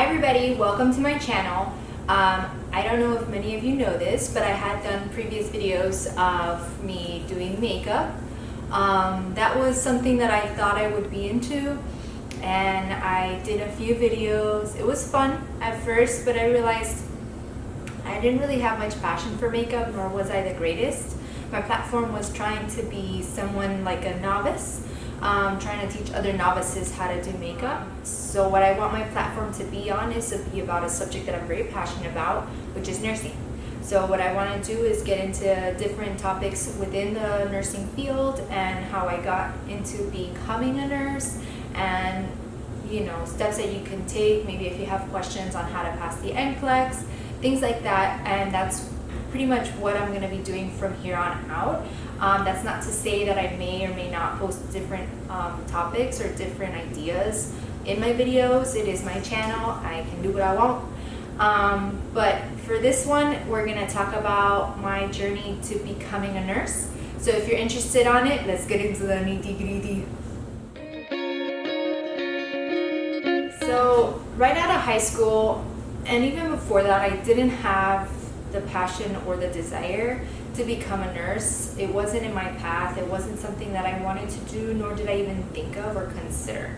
everybody, welcome to my channel. I don't know if many of you know this, but I had done previous videos of me doing makeup. That was something that I thought I would be into, and I did a few videos. It was fun at first, but I realized I didn't really have much passion for makeup, nor was I the greatest. My platform was trying to be someone like a novice, trying to teach other novices how to do makeup. So what I want my platform to be on is to be about a subject that I'm very passionate about, which is nursing. So what I want to do is get into different topics within the nursing field and how I got into becoming a nurse, and steps that you can take, maybe if you have questions on how to pass the NCLEX, things like that. And that's pretty much what I'm going to be doing from here on out. That's not to say that I may or may not post different topics or different ideas in my videos. It is my channel. I can do what I want. But for this one, we're going to talk about my journey to becoming a nurse. So if you're interested on it, let's get into the nitty-gritty. So right out of high school, and even before that, I didn't have the passion or the desire to become a nurse. It wasn't in my path. It wasn't something that I wanted to do, nor did I even think of or consider.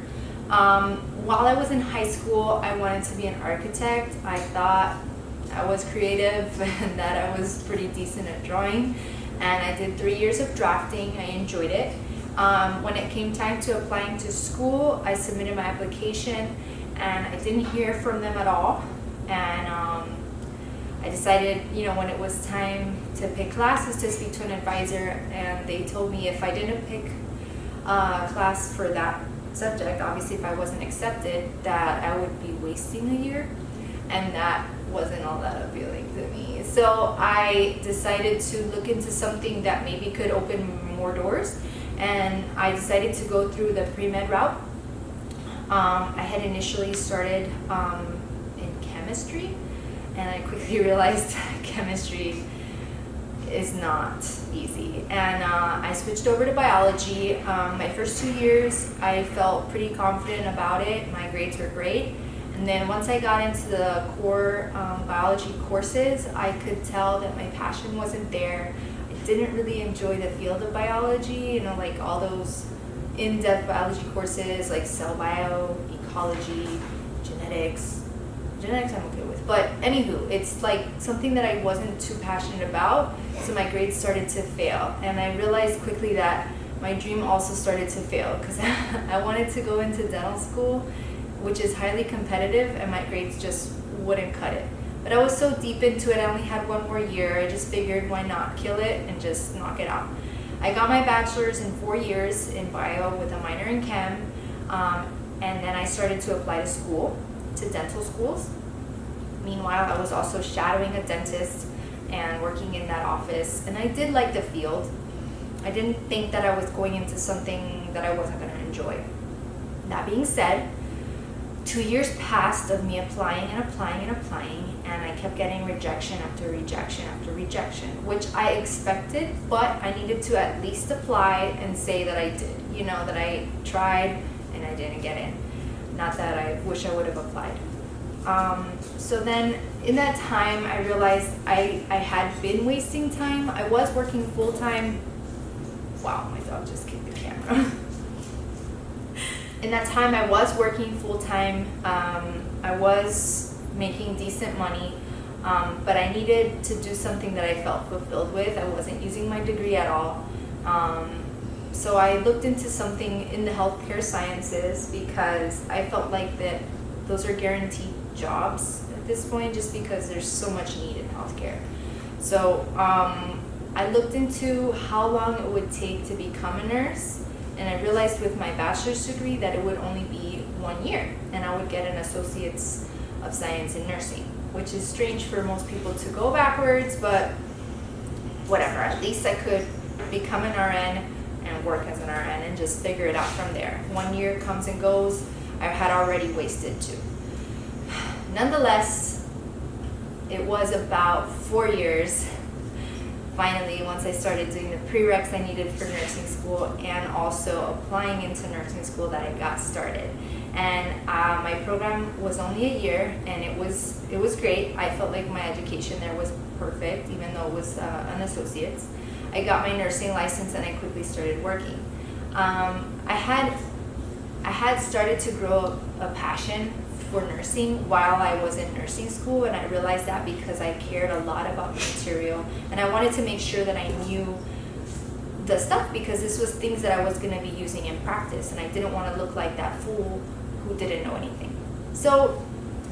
While I was in high school, I wanted to be an architect. I thought I was creative and that I was pretty decent at drawing. And I did 3 years of drafting. I enjoyed it. When it came time to applying to school, I submitted my application and I didn't hear from them at all. And I decided, when it was time to pick classes, to speak to an advisor, and they told me if I didn't pick a class for that subject, obviously if I wasn't accepted, that I would be wasting a year, and that wasn't all that appealing to me. So I decided to look into something that maybe could open more doors, and I decided to go through the pre-med route. I had initially started in chemistry, and I quickly realized chemistry is not easy. And I switched over to biology. My first 2 years, I felt pretty confident about it. My grades were great. And then once I got into the core biology courses, I could tell that my passion wasn't there. I didn't really enjoy the field of biology, like all those in-depth biology courses like cell bio, ecology, genetics. Genetics I'm okay with, but anywho, it's like something that I wasn't too passionate about, so my grades started to fail, and I realized quickly that my dream also started to fail because I wanted to go into dental school, which is highly competitive, and my grades just wouldn't cut it. But I was so deep into it, I only had 1 more year. I just figured, why not kill it and just knock it out. I got my bachelor's in 4 years in bio with a minor in chem, and then I started to apply to school, to dental schools. Meanwhile, I was also shadowing a dentist and working in that office, and I did like the field. I didn't think that I was going into something that I wasn't going to enjoy. That being said, 2 years passed of me applying and applying and applying, and I kept getting rejection after rejection after rejection, which I expected, but I needed to at least apply and say that I did, that I tried and I didn't get in. Not that I wish I would have applied. So then in that time, I realized I had been wasting time. I was working full-time. Wow, my dog just kicked the camera. In that time, I was working full-time. I was making decent money, but I needed to do something that I felt fulfilled with. I wasn't using my degree at all. So I looked into something in the healthcare sciences because I felt like that those are guaranteed jobs at this point, just because there's so much need in healthcare. So I looked into how long it would take to become a nurse, and I realized with my bachelor's degree that it would only be 1 year, and I would get an associate's of science in nursing, which is strange for most people to go backwards, but whatever. At least I could become an RN and work as an RN and just figure it out from there. 1 year comes and goes. I had already wasted 2. Nonetheless, it was about 4 years, finally, once I started doing the prereqs I needed for nursing school and also applying into nursing school, that I got started. And my program was only a year, and it was great. I felt like my education there was perfect, even though it was an associate's. I got my nursing license, and I quickly started working. I had started to grow a passion for nursing while I was in nursing school, and I realized that because I cared a lot about the material, and I wanted to make sure that I knew the stuff, because this was things that I was going to be using in practice, and I didn't want to look like that fool who didn't know anything. So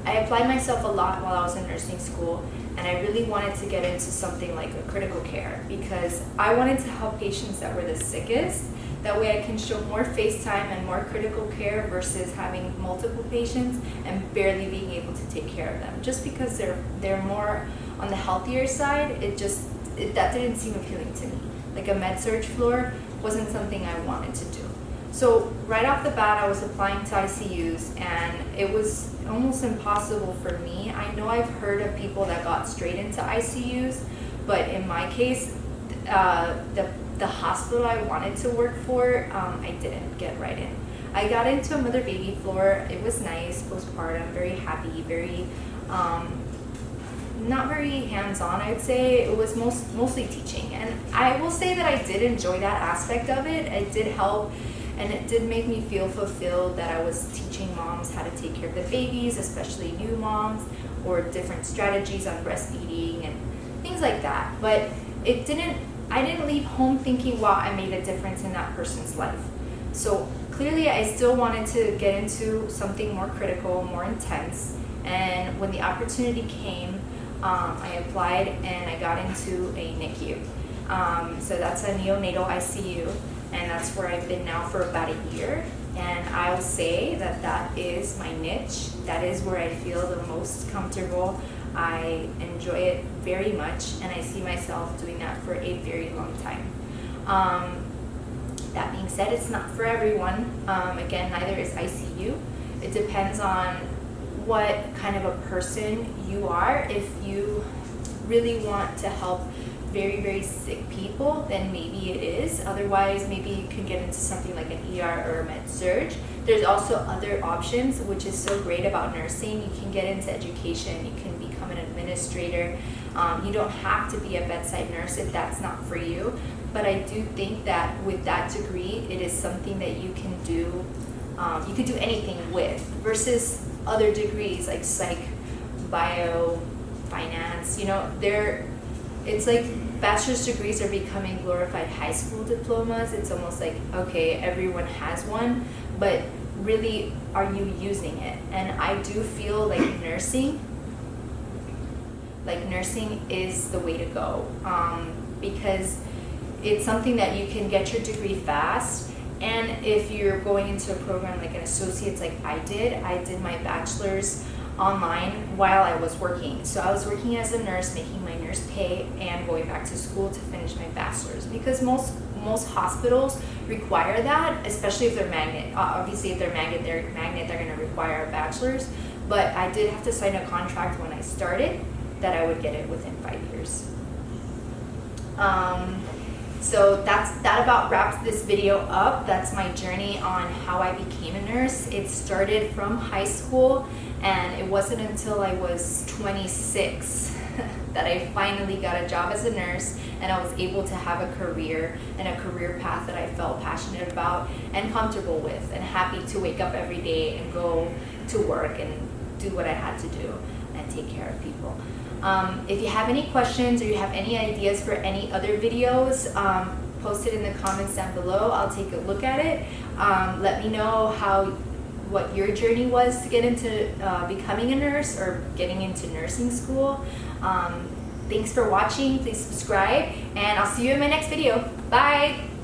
I applied myself a lot while I was in nursing school, and I really wanted to get into something like a critical care, because I wanted to help patients that were the sickest. That way I can show more face time and more critical care versus having multiple patients and barely being able to take care of them. Just because they're more on the healthier side, that didn't seem appealing to me. Like a med-surg floor wasn't something I wanted to do. So right off the bat, I was applying to ICUs, and it was almost impossible for me. I know I've heard of people that got straight into ICUs, but in my case, the hospital I wanted to work for, I didn't get right in. I got into a mother baby floor. It was nice, postpartum, very happy, very not very hands-on, I'd say. It was mostly teaching, and I will say that I did enjoy that aspect of it. It did help, and it did make me feel fulfilled that I was teaching moms how to take care of the babies, especially new moms, or different strategies on breastfeeding and things like that. But I didn't leave home thinking, wow, I made a difference in that person's life. So clearly I still wanted to get into something more critical, more intense. And when the opportunity came, I applied, and I got into a NICU. So that's a neonatal ICU, and that's where I've been now for about a year. And I'll say that is my niche. That is where I feel the most comfortable. I enjoy it very much, and I see myself doing that for a very long time. That being said, it's not for everyone. Again, neither is ICU. It depends on what kind of a person you are. If you really want to help very, very sick people, then maybe it is. Otherwise, maybe you can get into something like an ER or a med-surg. There's also other options, which is so great about nursing. You can get into education. You can become an administrator. You don't have to be a bedside nurse if that's not for you. But I do think that with that degree, it is something that you can do. You could do anything with, versus other degrees like psych, bio, finance. It's like bachelor's degrees are becoming glorified high school diplomas. It's almost like, okay, everyone has one, but really, are you using it? And I do feel like nursing is the way to go, because it's something that you can get your degree fast. And if you're going into a program like an associate's like I did my bachelor's online while I was working. So I was working as a nurse, making my nurse pay, and going back to school to finish my bachelor's, because most hospitals require that, especially if they're magnet. Obviously, if they're magnet, they're going to require a bachelor's. But I did have to sign a contract when I started that I would get it within 5 years. So that about wraps this video up. That's my journey on how I became a nurse. It started from high school, and it wasn't until I was 26 that I finally got a job as a nurse, and I was able to have a career and a career path that I felt passionate about and comfortable with, and happy to wake up every day and go to work and do what I had to do and take care of people. If you have any questions or you have any ideas for any other videos, post it in the comments down below. I'll take a look at it. Let me know what your journey was to get into becoming a nurse or getting into nursing school. Thanks for watching. Please subscribe, and I'll see you in my next video. Bye!